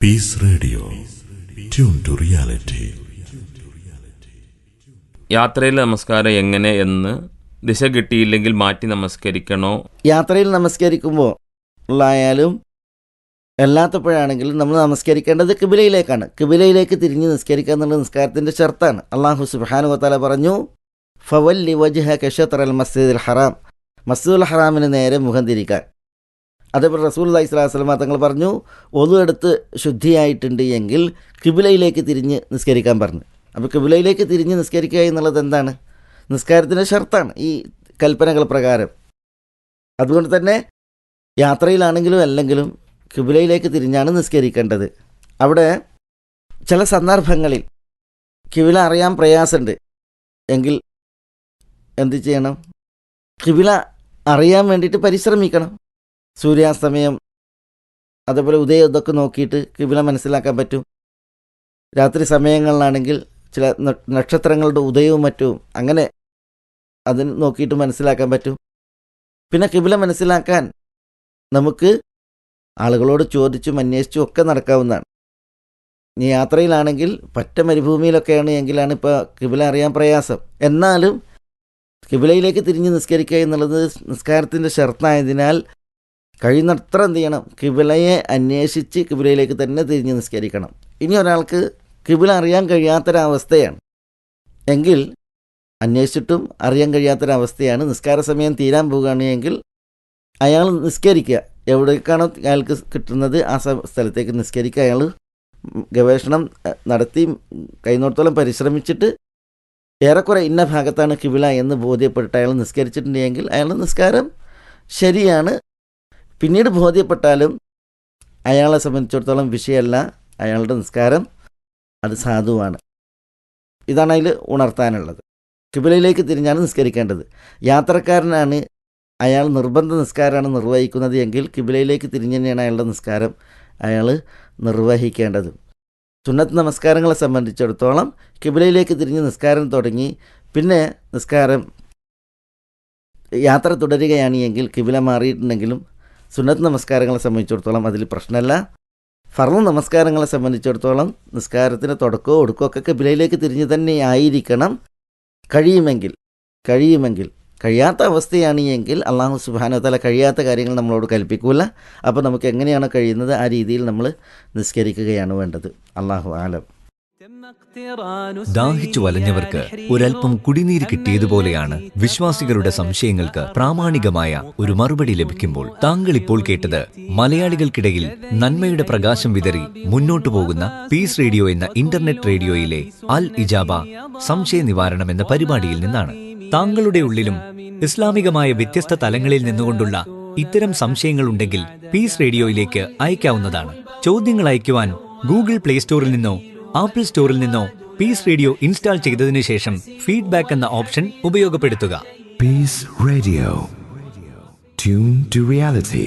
Piece radio, tune to reality. യാത്രയിൽ നമസ്കാരം എങ്ങനെ എന്ന് ദിശ കിട്ടിയില്ലെങ്കിൽ മാറ്റി നമസ്കരിക്കണോ? യാത്രയിൽ നമസ്കരിക്കുമ്പോൾ ഉള്ളായാലും അല്ലാത്തപ്പോഴാണെങ്കിലും നമ്മൾ നമസ്കരിക്കേണ്ടത് കിബിലയിലേക്കാണ്. കിബിലയിലേക്ക് തിരിഞ്ഞ് നിസ്കരിക്കുക എന്നുള്ളത് നിസ്കാരത്തിൻ്റെ ഷർത്താണ്. അല്ലാഹു സുബ്ഹാനഹു വ തആല പറഞ്ഞു, ഫവല്ലി വജ്ഹക ശത്റൽ മസ്ജിദിൽ ഹറാം, മസ്ജിദുൽ ഹറാമിന് നേരെ മുഖം തിരിക്കാൻ. അതേപോലെ റസൂലുള്ളാഹി സ്വല്ലല്ലാഹു അലൈഹി വസല്ലം തങ്ങൾ പറഞ്ഞു, ഒളു എടുത്ത് ശുദ്ധിയായിട്ടുണ്ട് എങ്കിൽ കിബിലയിലേക്ക് തിരിഞ്ഞ് നിസ്കരിക്കാൻ പറഞ്ഞു. അപ്പോൾ കിബിലയിലേക്ക് തിരിഞ്ഞ് നിസ്കരിക്കുക എന്നുള്ളത് എന്താണ്? നിസ്കാരത്തിൻ്റെ ഷർത്താണ് ഈ കൽപ്പനകൾ പ്രകാരം. അതുകൊണ്ട് തന്നെ യാത്രയിലാണെങ്കിലും അല്ലെങ്കിലും കിബിലയിലേക്ക് തിരിഞ്ഞാണ് നിസ്കരിക്കേണ്ടത്. അവിടെ ചില സന്ദർഭങ്ങളിൽ കിബില അറിയാൻ പ്രയാസമുണ്ട് എങ്കിൽ എന്ത് ചെയ്യണം? കിബില അറിയാൻ വേണ്ടിയിട്ട് പരിശ്രമിക്കണം. സൂര്യാസ്തമയം അതേപോലെ ഉദയം ഇതൊക്കെ നോക്കിയിട്ട് കിബില മനസ്സിലാക്കാൻ പറ്റും. രാത്രി സമയങ്ങളിലാണെങ്കിൽ ചില നക്ഷത്രങ്ങളുടെ ഉദയവും മറ്റും അങ്ങനെ അതിന് നോക്കിയിട്ട് മനസ്സിലാക്കാൻ പറ്റും. പിന്നെ കിബില മനസ്സിലാക്കാൻ നമുക്ക് ആളുകളോട് ചോദിച്ചും അന്വേഷിച്ചും ഒക്കെ നടക്കാവുന്നതാണ്. ഇനി യാത്രയിലാണെങ്കിൽ പറ്റ മരുഭൂമിയിലൊക്കെയാണ് എങ്കിലാണ് ഇപ്പോൾ കിബില അറിയാൻ പ്രയാസം. എന്നാലും കിബിലയിലേക്ക് തിരിഞ്ഞ് നിസ്കരിക്കുക എന്നുള്ളത് നിസ്കാരത്തിൻ്റെ ഷർത്തായതിനാൽ കഴിയുന്നത്ര എന്ത് ചെയ്യണം? കിബിലയെ അന്വേഷിച്ച് കിബിലയിലേക്ക് തന്നെ തിരിഞ്ഞ് നിസ്കരിക്കണം. ഇനി ഒരാൾക്ക് കിബില അറിയാൻ കഴിയാത്തൊരവസ്ഥയാണ് എങ്കിൽ, അന്വേഷിച്ചിട്ടും അറിയാൻ കഴിയാത്തൊരവസ്ഥയാണ്, നിസ്കാര സമയം തീരാൻ പോകുകയാണ് എങ്കിൽ അയാൾ നിസ്കരിക്കുക. എവിടേക്കാണോ അയാൾക്ക് കിട്ടുന്നത് ആ സ്ഥലത്തേക്ക് നിസ്കരിക്കുക. അയാൾ ഗവേഷണം നടത്തി കഴിയുന്നിടത്തോളം പരിശ്രമിച്ചിട്ട് ഏറെക്കുറെ ഇന്ന ഭാഗത്താണ് കിബില എന്ന് ബോധ്യപ്പെട്ടിട്ട് അയാൾ നിസ്കരിച്ചിട്ടുണ്ടെങ്കിൽ അയാളുടെ നിസ്കാരം ശരിയാണ്. പിന്നീട് ബോധ്യപ്പെട്ടാലും അയാളെ സംബന്ധിച്ചിടത്തോളം വിഷയമല്ല, അയാളുടെ നിസ്കാരം അത് സാധുവാണ്. ഇതാണ് അതിൽ ഉണർത്താനുള്ളത്. കിബിലയിലേക്ക് തിരിഞ്ഞാണ് നിസ്കരിക്കേണ്ടത്. യാത്രക്കാരനാണ്, അയാൾ നിർബന്ധ നിസ്കാരമാണ് നിർവഹിക്കുന്നത് എങ്കിൽ കിബിലയിലേക്ക് തിരിഞ്ഞ് തന്നെയാണ് അയാളുടെ നിസ്കാരം അയാൾ നിർവഹിക്കേണ്ടത്. സുന്നത്ത് നമസ്കാരങ്ങളെ സംബന്ധിച്ചിടത്തോളം കിബിലയിലേക്ക് തിരിഞ്ഞ് നിസ്കാരം തുടങ്ങി പിന്നെ നിസ്കാരം യാത്ര തുടരുകയാണ് എങ്കിൽ കിബില മാറിയിട്ടുണ്ടെങ്കിലും സുന്നത്ത് നമസ്കാരങ്ങളെ സംബന്ധിച്ചിടത്തോളം അതിൽ പ്രശ്നമല്ല. ഫർള് നമസ്കാരങ്ങളെ സംബന്ധിച്ചിടത്തോളം നിസ്കാരത്തിന് തുടക്കമോ ഒടുക്കമോ ഒക്കെ കിബിലയിലേക്ക് തിരിഞ്ഞ് തന്നെ ആയിരിക്കണം. കഴിയുമെങ്കിൽ കഴിയാത്ത അവസ്ഥയാണ് എങ്കിൽ അല്ലാഹു സുബ്ഹാനഹു വ തആല കഴിയാത്ത കാര്യങ്ങൾ നമ്മളോട് കൽപ്പിക്കൂല. അപ്പോൾ നമുക്ക് എങ്ങനെയാണോ കഴിയുന്നത് ആ രീതിയിൽ നമ്മൾ നിസ്കരിക്കുകയാണ് വേണ്ടത്. അല്ലാഹു ആലം. ദാഹിച്ചു വലഞ്ഞവർക്ക് ഒരൽപ്പം കുടിനീര് കിട്ടിയതുപോലെയാണ് വിശ്വാസികളുടെ സംശയങ്ങൾക്ക് പ്രാമാണികമായ ഒരു മറുപടി ലഭിക്കുമ്പോൾ. താങ്കൾ ഇപ്പോൾ കേട്ടത് മലയാളികൾക്കിടയിൽ നന്മയുടെ പ്രകാശം വിതറി മുന്നോട്ടു പോകുന്ന പീസ് റേഡിയോ എന്ന ഇന്റർനെറ്റ് റേഡിയോയിലെ അൽ ഇജാബ സംശയ നിവാരണം എന്ന പരിപാടിയിൽ നിന്നാണ്. താങ്കളുടെ ഉള്ളിലും ഇസ്ലാമികമായ വ്യത്യസ്ത തലങ്ങളിൽ നിന്നുകൊണ്ടുള്ള ഇത്തരം സംശയങ്ങളുണ്ടെങ്കിൽ പീസ് റേഡിയോയിലേക്ക് അയക്കാവുന്നതാണ്. ചോദ്യങ്ങൾ അയക്കുവാൻ ഗൂഗിൾ പ്ലേ സ്റ്റോറിൽ നിന്നോ ആപ്പിൾ സ്റ്റോറിൽ നിന്നോ പീസ് റേഡിയോ ഇൻസ്റ്റാൾ ചെയ്തതിനു ശേഷം ഫീഡ്ബാക്ക് എന്ന ഓപ്ഷൻ ഉപയോഗപ്പെടുത്തുക. Peace radio, tune to reality.